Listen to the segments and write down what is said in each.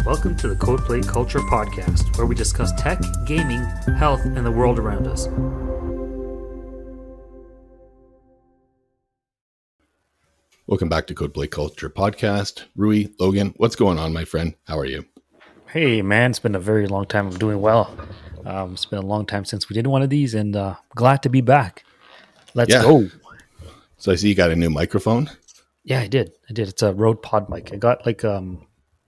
Welcome to the Codeplay Culture Podcast, where we discuss tech, gaming, health, and the world around us. Welcome back to Codeplay Culture Podcast. Rui, Logan, what's going on, my friend? How are you? Hey, man, it's been a very long time. I'm doing well. It's been a long time since we did one of these, and glad to be back. Let's go. So I see you got a new microphone. Yeah, I did. It's a Rode Pod mic. I got like,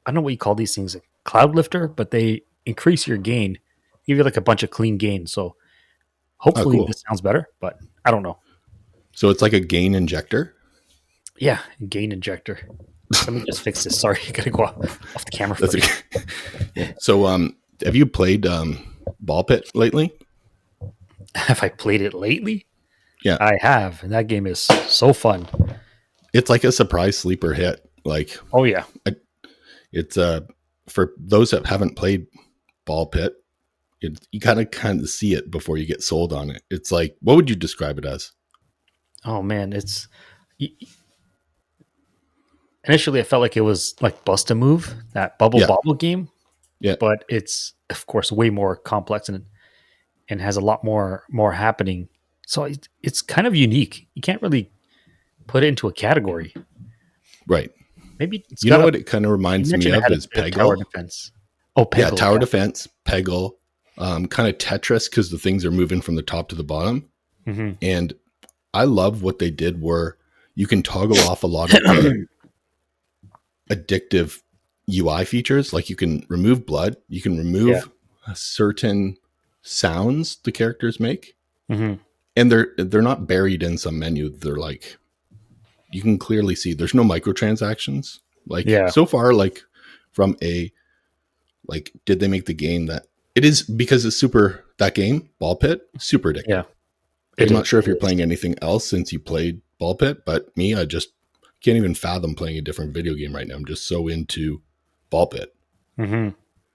I don't know what you call these things, a cloud lifter, but they increase your gain, give you like a bunch of clean gain. So hopefully this sounds better, but I don't know. So it's like a gain injector? Yeah, gain injector. Let me just fix this. Sorry, I gotta go off the camera. That's okay. So have you played Ball Pit lately? Have I played it lately? Yeah. I have, and that game is so fun. It's like a surprise sleeper hit. Like, oh yeah. It's for those that haven't played Ball Pit, you kind of see it before you get sold on it. It's like, what would you describe it as? Oh man, initially I felt like it was like Bust a Move, that bubble game. Yeah. But it's of course way more complex and has a lot more happening. So it's kind of unique. You can't really put it into a category. Right. Maybe it's you know what it kind of reminds me of is Peggle. Tower defense. Oh, Peggle. Yeah, tower defense, Peggle, kind of Tetris because the things are moving from the top to the bottom. Mm-hmm. And I love what they did where you can toggle off a lot of the addictive UI features. Like you can remove blood, you can remove certain sounds the characters make. Mm-hmm. And they're not buried in some menu. They're like, you can clearly see there's no microtransactions. Like so far, like from did they make the game that it is because it's that game, Ball Pit, super addictive. Yeah. I'm not sure if you're playing anything else since you played Ball Pit, but me, I just can't even fathom playing a different video game right now. I'm just so into Ball Pit. Mm-hmm.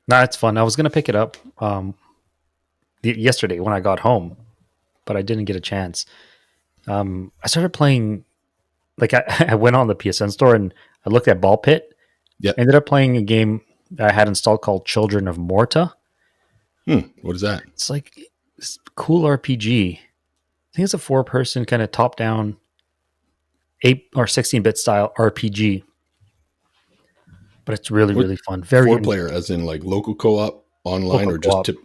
No, it's fun. I was going to pick it up yesterday when I got home, but I didn't get a chance. I started playing, like I went on the PSN store and I looked at Ball Pit. Yeah. Ended up playing a game that I had installed called Children of Morta. What is that? It's like this cool RPG. I think it's a 4-person kind of top-down 8 or 16-bit style RPG. But it's really, really fun. Very 4-player, as in like local co-op, online, local or just co-op.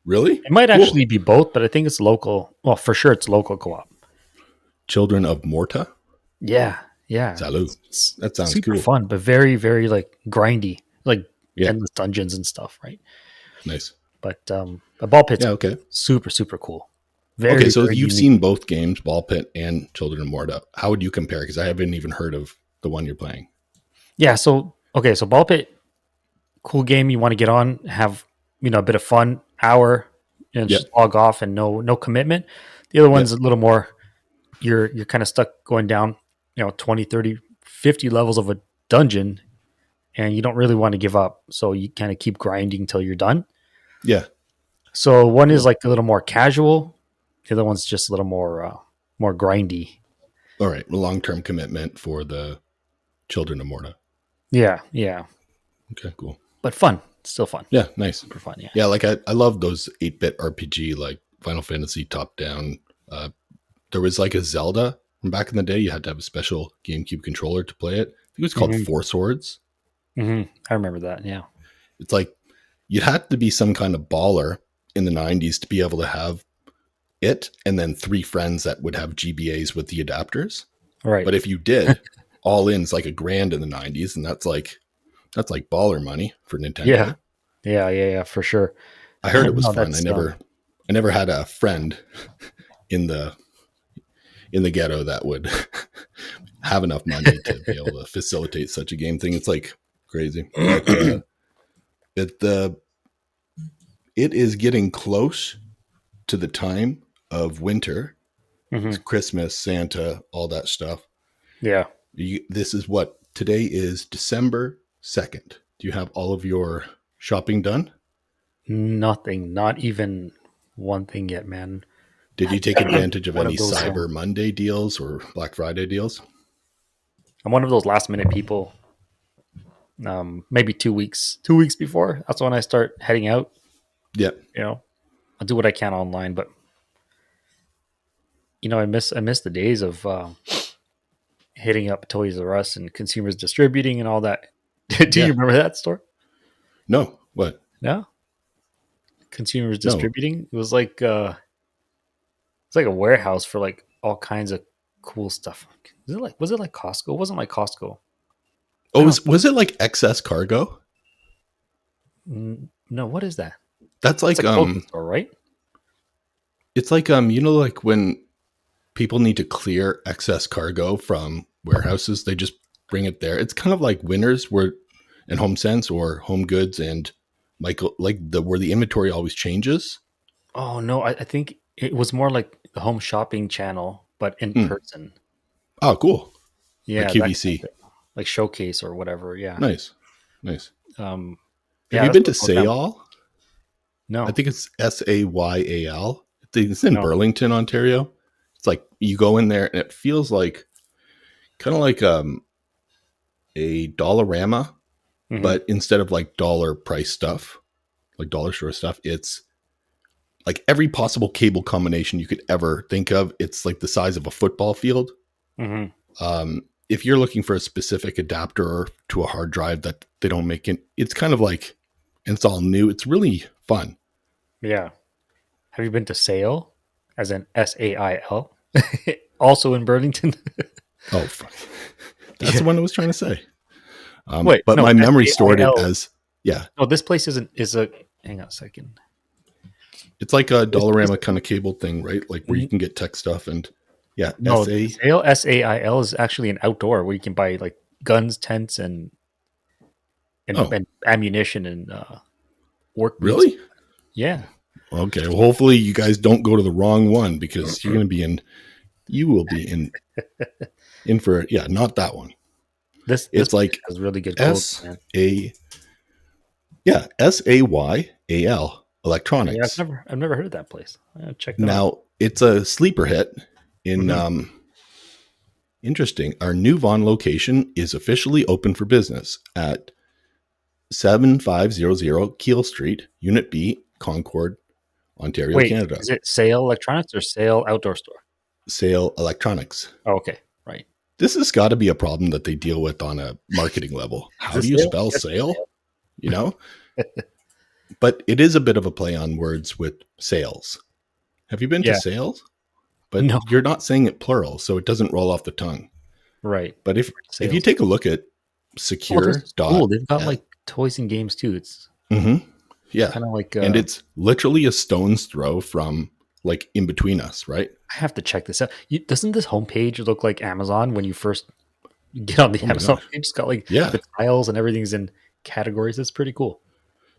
Really? It might actually be both, but I think it's local. Well, for sure, it's local co-op. Children of Morta? Yeah. Salud. That sounds super cool. Fun, but very, very like grindy, like endless dungeons and stuff, right? Nice. But Ball Pit's super, super cool. Very, so very you've seen both games, Ball Pit and Children of Morta. How would you compare? Because I haven't even heard of the one you're playing. Yeah, so Ball Pit, cool game. You want to get on, have a bit of fun, hour, and just log off and no commitment. The other one's a little more, you're kind of stuck going down, 20, 30, 50 levels of a dungeon, and you don't really want to give up. So you kind of keep grinding till you're done. Yeah. So one is like a little more casual. The other one's just a little more grindy. All right. Long-term commitment for the Children of Morta. Yeah. Okay, cool. But fun. Still fun. Yeah, nice. Super fun, yeah. Yeah, like I love those 8-bit RPG, like Final Fantasy top-down. There was like a Zelda from back in the day. You had to have a special GameCube controller to play it. I think it was called Four Swords. Mm-hmm. I remember that, yeah. It's like you'd have to be some kind of baller in the 90s to be able to have it and then 3 friends that would have GBAs with the adapters. Right. But if you did, all in's like $1,000 in the 90s, and that's like baller money for Nintendo. Yeah, for sure. I heard it was fun. I never had a friend in the ghetto that would have enough money to be able to facilitate such a game thing. It's like crazy. It is getting close to the time of winter. Mm-hmm. Christmas, Santa, all that stuff. Yeah. This is what today is, December 2nd. Do you have all of your shopping done? Nothing. Not even one thing yet, man. Did you take advantage of any Cyber Monday deals or Black Friday deals? I'm one of those last minute people. maybe 2 weeks. 2 weeks before, that's when I start heading out. Yeah. I'll do what I can online, but I miss the days of hitting up Toys R Us and consumers distributing and all that. Do you Yeah. remember that store? No. What? No, consumers No. distributing. It was like it's like a warehouse for like all kinds of cool stuff. Was it like Costco? It wasn't like Costco. Oh, was it like excess cargo? No, what is that? That's It's like a clothing store, right? it's like like when people need to clear excess cargo from warehouses, they just bring it there. It's kind of like Winners where and Home Sense or Home Goods and Michael, like where the inventory always changes. Oh no, I think it was more like the home shopping channel, but in Mm. person. Oh, cool. Like Yeah, that kind of QVC. thing. Like Showcase or whatever. Yeah. Nice. Nice. Um, Have yeah, you that's been to what goes down. Sayal? I No. think it's Sayal. It's in No. Burlington, Ontario. It's like you go in there and it feels like kind of like a Dollarama, Hmm. but instead of like dollar price stuff, like dollar store stuff, it's like every possible cable combination you could ever think of. It's like the size of a football field. Hmm. If you're looking for a specific adapter to a hard drive that they don't make it, it's kind of like, and it's all new. It's really fun. Yeah. Have you been to Sale, as in SAIL? Also in Burlington. Oh, fuck. That's Yeah. the one I was trying to say. Wait, But no, my memory stored it SAIL. as, yeah, No, this place isn't. Is a. Hang on a second. it's like a This place. Dollarama kind of cable thing, right? Like where you can get tech stuff and yeah, No, Sale SAIL is actually an outdoor where you can buy like guns, tents, and Oh, and ammunition and work boots. really? Yeah. Okay. Well, hopefully you guys don't go to the wrong one because you will be in for, yeah, not that one. This It's place like has really good clothes, S man. A, yeah, SAYAL Yeah, Electronics. I've never heard of that place. Check them out. Now it's a sleeper hit in, Hmm. interesting. Our new Vaughan location is officially open for business at 7500 Keel Street, Unit B, Concord, Ontario, Wait, Canada. is it Sale Electronics or Sale Outdoor Store? Sale Electronics. Oh, okay, right. This has got to be a problem that they deal with on a marketing level. Is How this do you Sale? spell Yes, it's sale? You know? But it is a bit of a play on words with sales. Have you been to Yeah. sales? But No. you're not saying it plural, so it doesn't roll off the tongue. Right. But if you Sales. take a look at Oh, this secure is dot, cool. They've got like toys and games too. It's yeah, kind of like and it's literally a stone's throw from like in between us, right? I have to check this out. Doesn't this homepage look like Amazon when you first get on the Oh my Amazon gosh, page? It's got like yeah, the tiles and everything's in categories. It's pretty cool.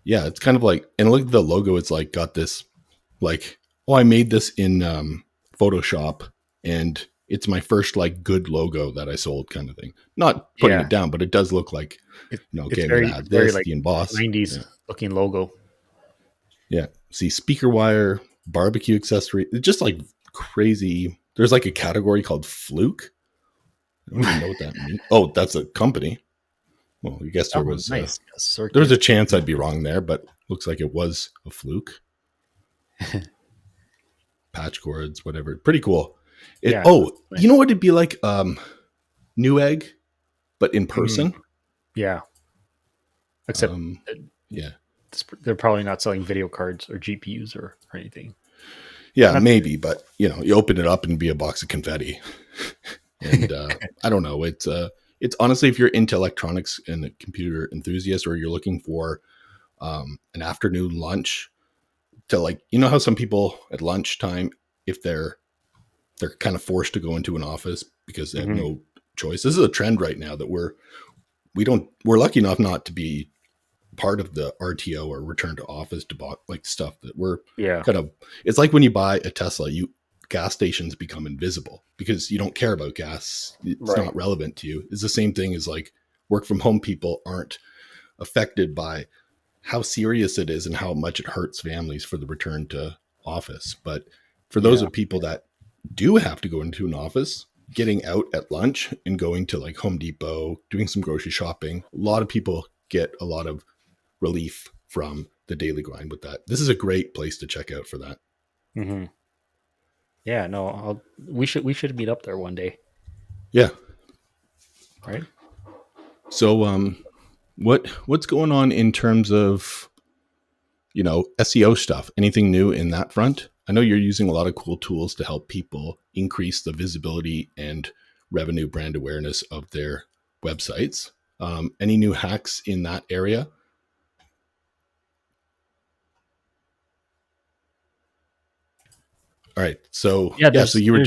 yeah. It's kind of like, and look at the logo. It's like got this, like, oh, I made this in Photoshop, and it's my first like good logo that I sold, kind of thing. Not putting Yeah. it down, but it does look like, okay, I'm gonna add It's very this, like the emboss, 90s yeah, looking logo. yeah. See, speaker wire, barbecue accessory. It's just like crazy. There's like a category called Fluke. I don't even know what that means. Oh, that's a company. Well, I guess there Oh, was nice. A there was circuit. a chance I'd be wrong there, but looks like it was a fluke. Patch cords, whatever. Pretty cool. Yeah. You know what it'd be like? Newegg, but in Mhm. person. Yeah. Except Yeah, they're probably not selling video cards or GPUs or anything. yeah, Not, maybe, but you open it up and be a box of confetti, and I don't know. It's honestly, if you're into electronics and a computer enthusiast, or you're looking for an afternoon lunch to, like, how some people at lunchtime, if they're kind of forced to go into an office because they have Mhm. no choice. This is a trend right now that we're lucky enough not to be part of the RTO or return to office to like stuff that we're Yeah. kind of, it's like when you buy a Tesla, gas stations become invisible because you don't care about gas. It's Right. not relevant to you. It's the same thing as like work from home people aren't affected by how serious it is and how much it hurts families for the return to office. But for those Yeah. of people that do have to go into an office, getting out at lunch and going to like Home Depot, doing some grocery shopping. A lot of people get a lot of relief from the daily grind with that. This is a great place to check out for that. Mm-hmm. Yeah, no, we should meet up there one day. Yeah. Right. So, what's going on in terms of, SEO stuff? Anything new in that front? I know you're using a lot of cool tools to help people increase the visibility and revenue brand awareness of their websites. Any new hacks in that area? All right. So so you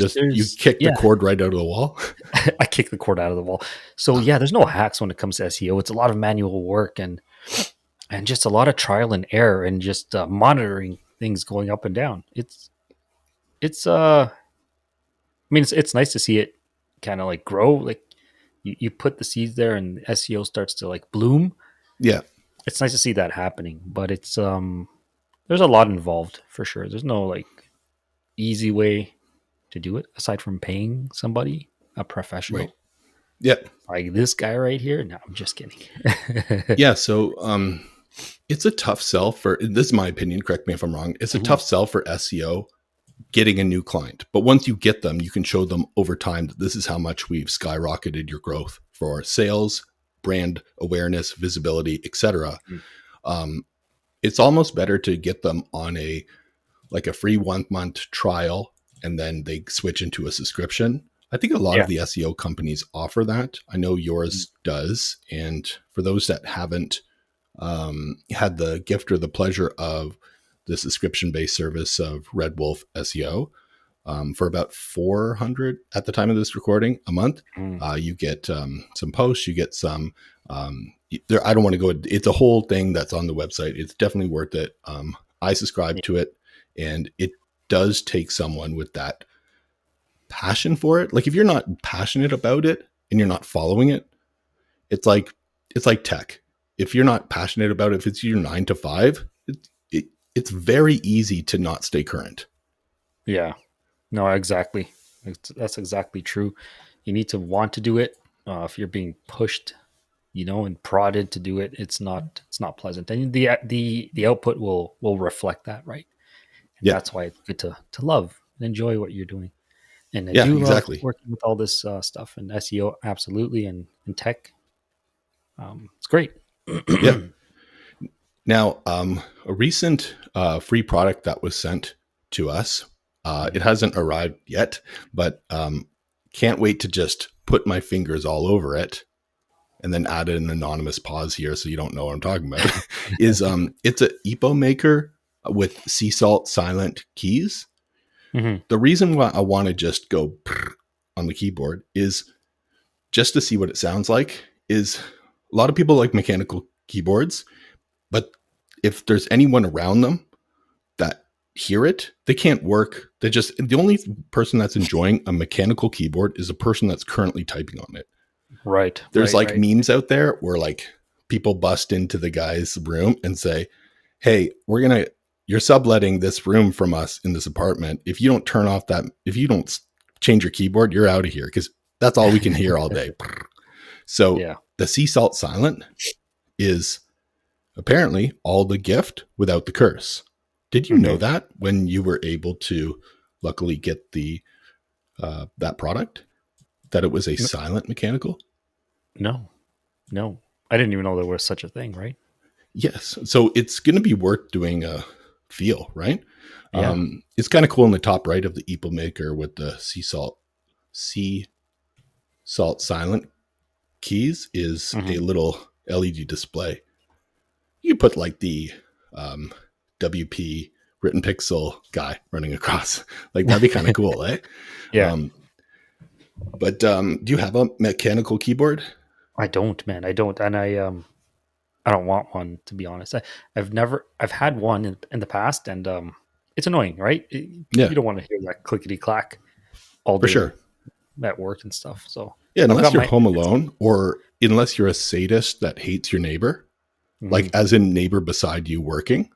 kicked the cord right out of the wall. I kicked the cord out of the wall. So there's no hacks when it comes to SEO. It's a lot of manual work and just a lot of trial and error and just monitoring things going up and down. It's it's nice to see it kind of like grow. Like you put the seeds there and SEO starts to like bloom. Yeah. It's nice to see that happening, but it's there's a lot involved for sure. There's no like easy way to do it aside from paying somebody, a professional. Right. Yeah. Like this guy right here. No, I'm just kidding. Yeah. So it's a tough sell for, this is my opinion, correct me if I'm wrong. It's a tough sell for SEO getting a new client. But once you get them, you can show them over time that this is how much we've skyrocketed your growth for sales, brand awareness, visibility, etc. It's almost better to get them on a free 1 month trial and then they switch into a subscription. I think a lot of the SEO companies offer that. I know yours does. And for those that haven't had the gift or the pleasure of the subscription-based service of Red Wolf SEO, for about $400 at the time of this recording a month, you get some posts, you get some, I don't want to go, it's a whole thing that's on the website. It's definitely worth it. I subscribe to it, and it does take someone with that passion for it. Like if you're not passionate about it and you're not following it, it's like tech. If you're not passionate about it, if it's your 9 to 5, it's very easy to not stay current. Yeah, no, exactly. That's exactly true. You need to want to do it. If you're being pushed, and prodded to do it, it's not pleasant. And the output will reflect that, right? And that's why it's good to love and enjoy what you're doing. And I do exactly. love working with all this stuff and SEO, absolutely, and tech. It's great. Yeah. Now, a recent free product that was sent to us, it hasn't arrived yet, but can't wait to just put my fingers all over it and then add an anonymous pause here so you don't know what I'm talking about, is it's an EPO maker with sea salt silent keys. Mm-hmm. The reason why I want to just go on the keyboard is just to see what it sounds like. Is a lot of people like mechanical keyboards, but if there's anyone around them that hear it, they can't work. The only person that's enjoying a mechanical keyboard is a person that's currently typing on it. Right. There's memes out there where like people bust into the guy's room and say, "Hey, you're subletting this room from us in this apartment. If you don't turn off if you don't change your keyboard, you're out of here, because that's all we can hear all day." So the sea salt silent is apparently all the gift without the curse. Did you know that when you were able to luckily get that product, that it was a silent mechanical? No, I didn't even know there was such a thing, right? Yes. So it's going to be worth doing a feel, right? Yeah. It's kind of cool in the top right of the EPO maker with the sea salt silent keys is a little LED display. You put like the WP written pixel guy running across, like that'd be kind of cool, eh? Yeah. But do you have a mechanical keyboard? I don't, man. I don't, and I don't want one, to be honest. I've had one in the past, and it's annoying, right? You don't want to hear that clickety clack all day for sure at work and stuff. So unless you're home alone, or unless you're a sadist that hates your neighbor, like as in neighbor beside you working,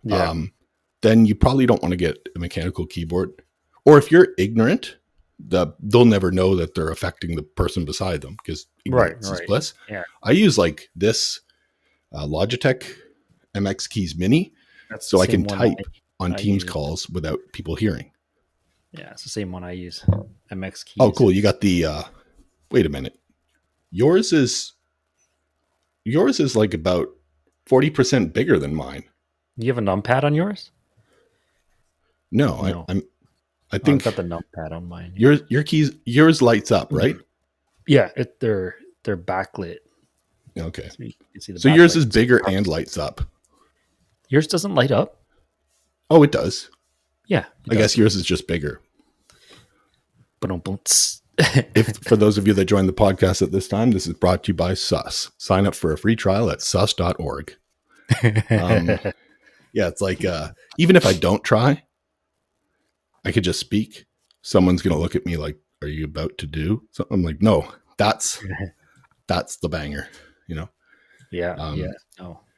then you probably don't want to get a mechanical keyboard. Or if you're ignorant they'll never know that they're affecting the person beside them because ignorance is bliss. Yeah. I use like this Logitech MX Keys Mini, That's so I can type on Teams use. calls without people hearing. Yeah, it's the same one I use. MX Keys. Oh, cool! You got the. Wait a minute. Yours is like about 40% bigger than mine. You have a numpad on yours? No. I think I've got the numpad on mine. Yeah. Yours lights up, right? Yeah, they're backlit. Okay. So yours is bigger and lights up. Yours doesn't light up? Oh, it does. Yeah. I guess yours is just bigger. If for those of you that joined the podcast at this time, this is brought to you by Sus. Sign up for a free trial at sus.org. Yeah, it's like even if I don't try, I could just speak. Someone's going to look at me like, are you about to do something? I'm like, no, that's the banger, you know? Yeah. Yeah.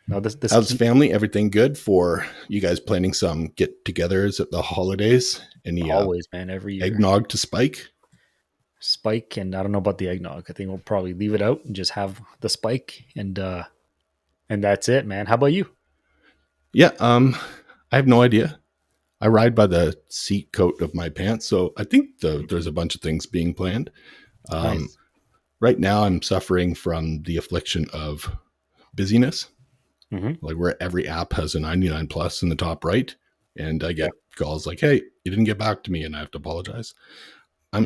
No, this how's family? Everything good for you guys planning some get-togethers at the holidays? Any always, man, every year. Eggnog to Spike, and I don't know about the eggnog. I think we'll probably leave it out and just have the Spike, and that's it, man. How about you? Yeah, I have no idea. I ride by the seat coat of my pants, so I think there's a bunch of things being planned. Nice. Right now, I'm suffering from the affliction of busyness. Mm-hmm. Like where every app has a 99 plus in the top right, and I get calls like, "Hey, you didn't get back to me," and I have to apologize.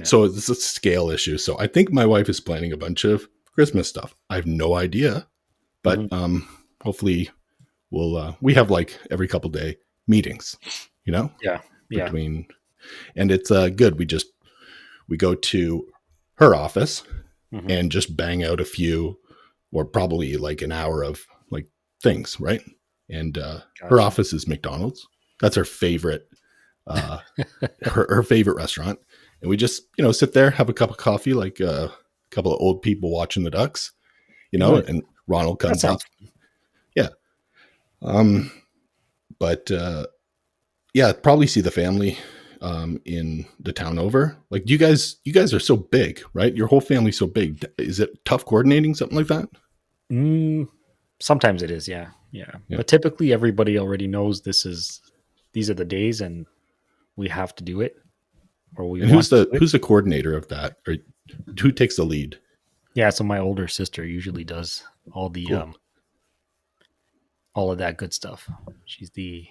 So this is a scale issue. So I think my wife is planning a bunch of Christmas stuff. I have no idea, but hopefully we have like every couple day meetings, you know? Yeah. And it's good. We go to her office and just bang out a few, or probably like an hour of like things, right? And her office is McDonald's. That's her favorite, her favorite restaurant. And we just, sit there, have a cup of coffee, like a couple of old people watching the Ducks, and Ronald comes up. Yeah. But probably see the family in the town over. Like, you guys are so big, right? Your whole family's so big. Is it tough coordinating something like that? Sometimes it is, yeah. But typically everybody already knows these are the days and we have to do it. Who's the coordinator of that? Or who takes the lead? Yeah, so my older sister usually does all the all of that good stuff. She's the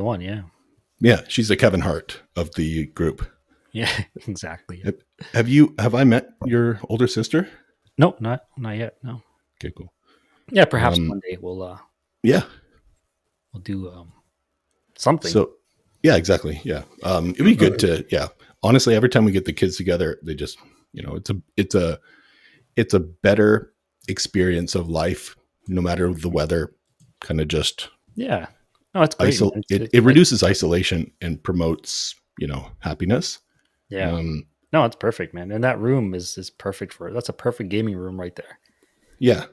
one, yeah. Yeah, she's the Kevin Hart of the group. Yeah, exactly. Have I met your older sister? No, not yet. No. Okay, cool. Yeah, perhaps one day we'll we'll do something. So yeah, exactly. Yeah. It'd be good to honestly, every time we get the kids together, they just, it's a better experience of life, no matter the weather. Kind of just no, it's great. It reduces isolation and promotes, happiness. Yeah. No, it's perfect, man. And that room is perfect that's a perfect gaming room right there. Yeah.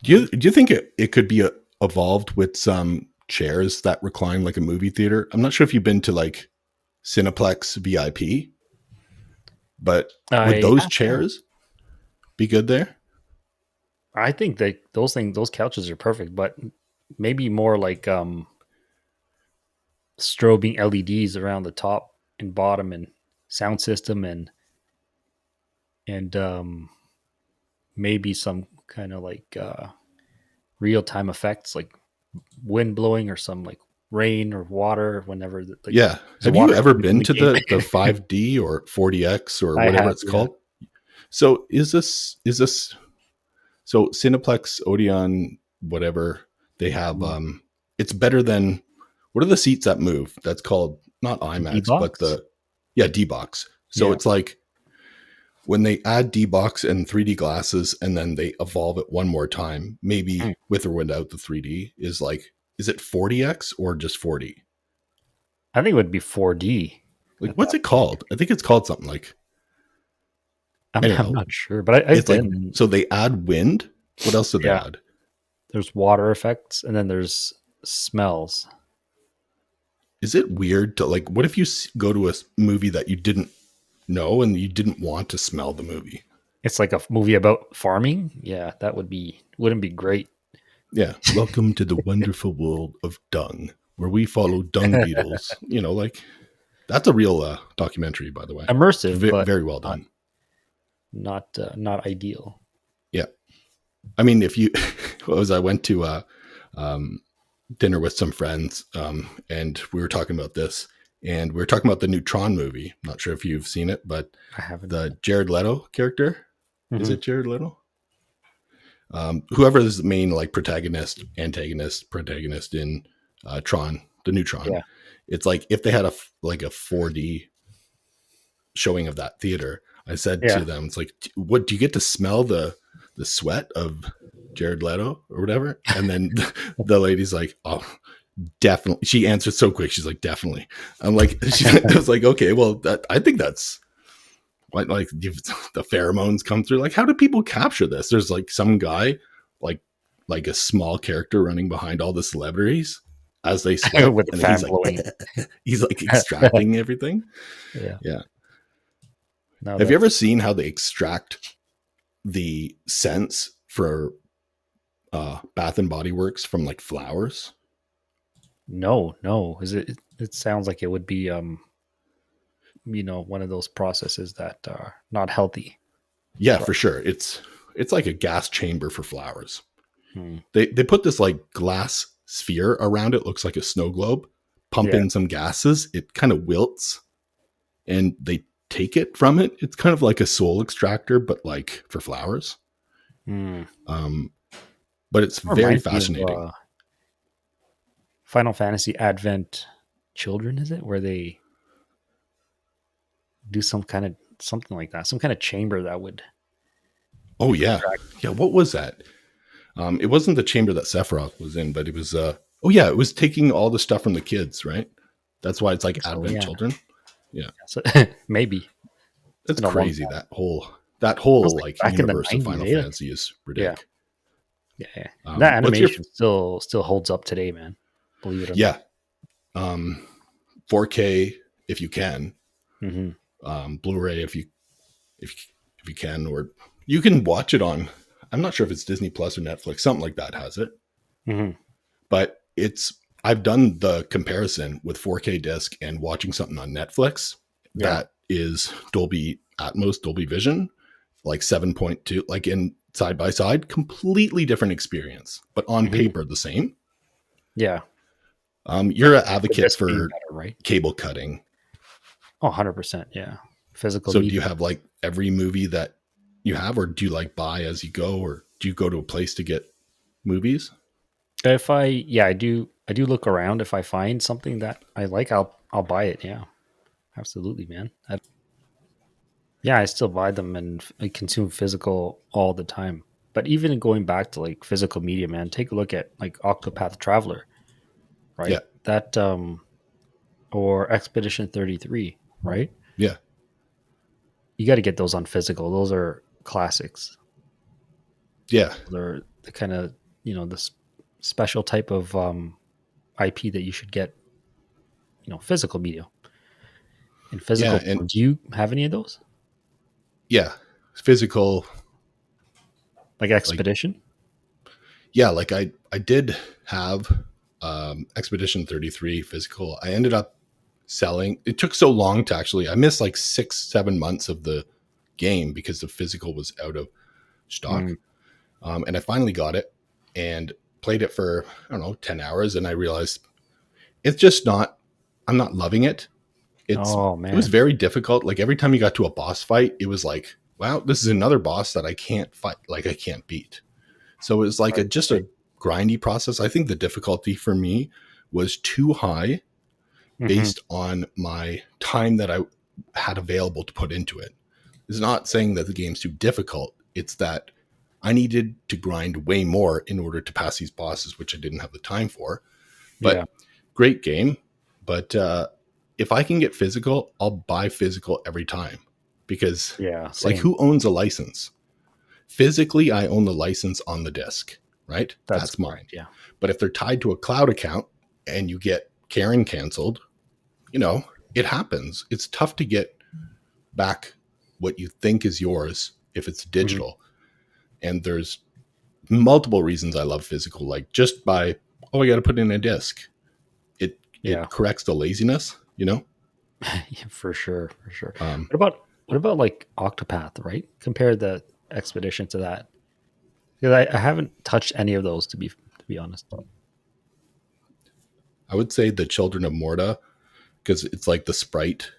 Do you think it could be evolved with some chairs that recline like a movie theater? I'm not sure if you've been to like Cineplex VIP, but would those chairs be good there? I think that those couches are perfect, but maybe more like strobing LEDs around the top and bottom and sound system and maybe some kind of like real-time effects like wind blowing or some like rain or water whenever have you ever been to the 5D or 40X or whatever it's called? So is this so Cineplex, Odeon, whatever they have, it's better than, what are the seats that move? That's called not IMAX, D-box? but D-box. So it's like when they add D-box and 3D glasses and then they evolve it one more time, maybe with or without the 3D, is it 40X or just 40? I think it would be 4D. Like, what's it called? I think it's called something like, I'm not sure, but I've been. Like, so they add wind. What else do they add? There's water effects and then there's smells. is it weird to like, what if you go to a movie that you didn't know and you didn't want to smell the movie? It's like a movie about farming. Yeah, that wouldn't be great. Yeah. Welcome to the wonderful world of dung, where we follow dung beetles. You know, like that's a real documentary, by the way. Immersive, but Very well done. Not ideal. Yeah. I mean, if you, I went to dinner with some friends, and we were talking about this, and we were talking about the new Tron movie. I'm not sure if you've seen it, but I haven't. The Jared Leto character, is it Jared Leto? Whoever is the main like protagonist in Tron, the new Tron. Yeah. It's like if they had a 4D showing of that theater, I said to them, it's like, what do you get to smell the sweat of Jared Leto or whatever? And then the lady's like, oh, definitely. She answered so quick. She's like, definitely. I'm like, I was like, okay, well, I think that's what, like the pheromones come through. Like, how do people capture this? There's like some guy, like a small character running behind all the celebrities as they sweat, with the fan blowing. He's like extracting everything. Yeah. No, have you ever seen how they extract the scents for Bath and Body Works from like flowers? No. Is it? It sounds like it would be one of those processes that are not healthy. Yeah, for sure. It's like a gas chamber for flowers. They put this like glass sphere around it, looks like a snow globe, pump in some gases, it kind of wilts, and they take it from it. It's kind of like a soul extractor, but like for flowers. But it's very fascinating. Final Fantasy Advent Children, is it? Where they do something like that, some kind of chamber that would. Oh yeah, yeah. What was that? It wasn't the chamber that Sephiroth was in, but it was. It was taking all the stuff from the kids, right? That's why it's like Advent Children. Yeah, so, maybe. It's crazy. That whole like universe of Final Fantasy is ridiculous. Yeah. That animation still holds up today, man. Believe it or not. Yeah. 4K if you can. Blu-ray if you can, or you can watch it on. I'm not sure if it's Disney Plus or Netflix. Something like that has it. But I've done the comparison with 4K disc and watching something on Netflix that is Dolby Atmos, Dolby Vision, like 7.2, like in side by side, completely different experience, but on paper the same. Yeah. You're an advocate for cable cutting. Oh, 100%. Yeah. Physical. So media. Do you have like every movie that you have, or do you like buy as you go, or do you go to a place to get movies? I do look around. If I find something that I like, I'll buy it. Yeah, absolutely, man. I still buy them and I consume physical all the time. But even going back to like physical media, man, take a look at like Octopath Traveler, right? Yeah. That or Expedition 33, right? Yeah. You got to get those on physical. Those are classics. Yeah. They're the kind of, this special type of IP that you should get, physical media. In physical, do you have any of those? Yeah, physical. Like Expedition? Like I did have Expedition 33 physical. I ended up selling. It took so long to actually, I missed like 6-7 months of the game because the physical was out of stock. And I finally got it and played it for, 10 hours. And I realized it's just I'm not loving it. It was very difficult. Like every time you got to a boss fight, it was like, wow, this is another boss that I can't fight. Like I can't beat. So it was like a grindy process. I think the difficulty for me was too high based on my time that I had available to put into it. It's not saying that the game's too difficult. It's that I needed to grind way more in order to pass these bosses, which I didn't have the time for. But great game. But if I can get physical, I'll buy physical every time because like who owns a license? Physically, I own the license on the disc, right? That's mine. Yeah. But if they're tied to a cloud account and you get Karen canceled it happens. It's tough to get back what you think is yours if it's digital. And there's multiple reasons I love physical, like just by, I got to put in a disc. It corrects the laziness, Yeah, for sure. What about like Octopath, right? Compare the Expedition to that. Because I haven't touched any of those to be honest. I would say the Children of Morta, because it's like the sprite,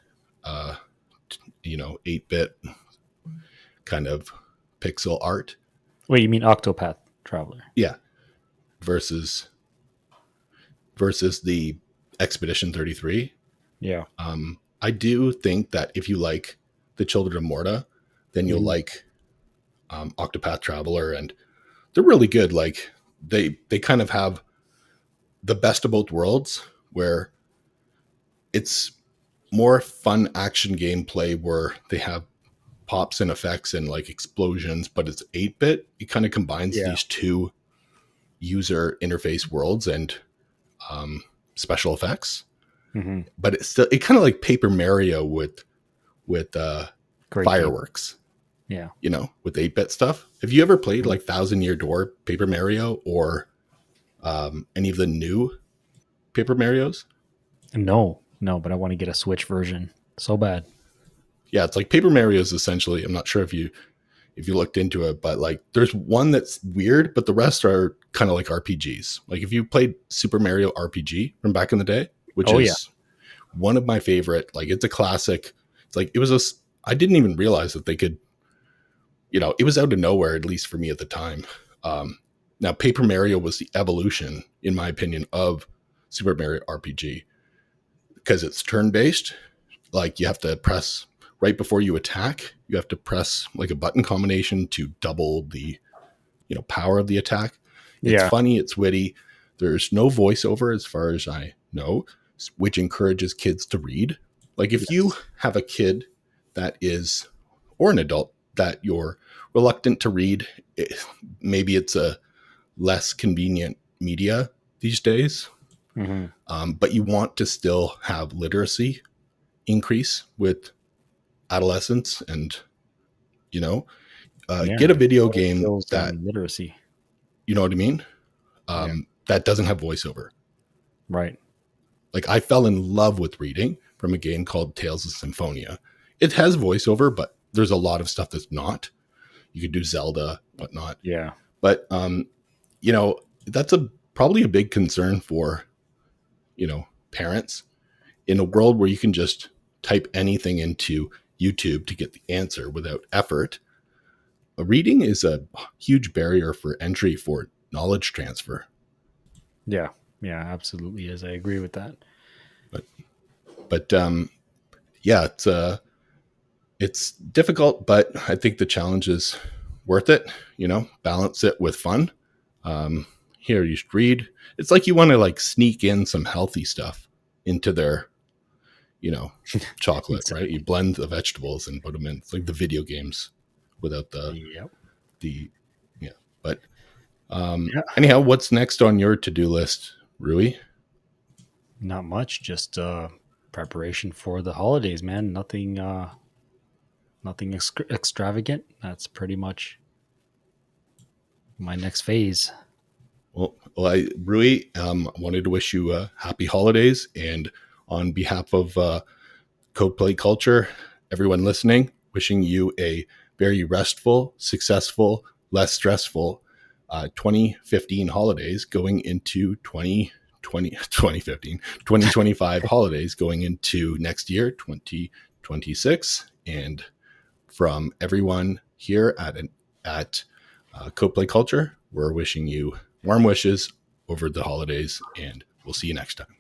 8-bit kind of pixel art. Wait, you mean Octopath Traveler? Yeah. Versus the Expedition 33. Yeah. I do think that if you like the Children of Morta, then you'll like Octopath Traveler, and they're really good. Like they kind of have the best of both worlds, where it's more fun action gameplay where they have pops and effects and like explosions, but it's 8-bit. It kind of combines these two user interface worlds and special effects. But it kind of like Paper Mario with fireworks. Game. Yeah. With 8-bit stuff. Have you ever played like 1,000 Year Door Paper Mario or any of the new Paper Marios? No, but I want to get a Switch version so bad. Yeah, it's like Paper Mario is essentially, I'm not sure if you looked into it, but like there's one that's weird, but the rest are kind of like RPGs. Like if you played Super Mario RPG from back in the day, which is one of my favorite, like it's a classic. It's like I didn't even realize that they could, it was out of nowhere, at least for me at the time. Now Paper Mario was the evolution, in my opinion, of Super Mario RPG, because it's turn-based. Like you have to press right before you attack, you have to press like a button combination to double the, power of the attack. It's funny. It's witty. There's no voiceover as far as I know, which encourages kids to read. Like if you have a kid that is, or an adult that you're reluctant to read, maybe it's a less convenient media these days. But you want to still have literacy increase with adolescence, and get a video game that literacy, you know what I mean, that doesn't have voiceover. Right. Like I fell in love with reading from a game called Tales of Symphonia. It has voiceover, but there's a lot of stuff that's not. You could do Zelda, whatnot. Yeah. But that's probably a big concern for parents in a world where you can just type anything into YouTube to get the answer without effort. Reading is a huge barrier for entry for knowledge transfer. Yeah, absolutely is. I agree with that. But it's difficult, but I think the challenge is worth it. Balance it with fun. Here, you should read. It's like you want to like sneak in some healthy stuff into their, chocolate, right? You blend the vegetables and put them in. It's like the video games without But anyhow, what's next on your to-do list, Rui? Not much, just preparation for the holidays, man. Nothing extravagant. That's pretty much my next phase. Well, Rui, wanted to wish you happy holidays, and on behalf of Codeplay Culture, everyone listening, wishing you a very restful, successful, less stressful 2015 holidays going into 2025 holidays going into next year, 2026. And from everyone here at Codeplay Culture, we're wishing you warm wishes over the holidays, and we'll see you next time.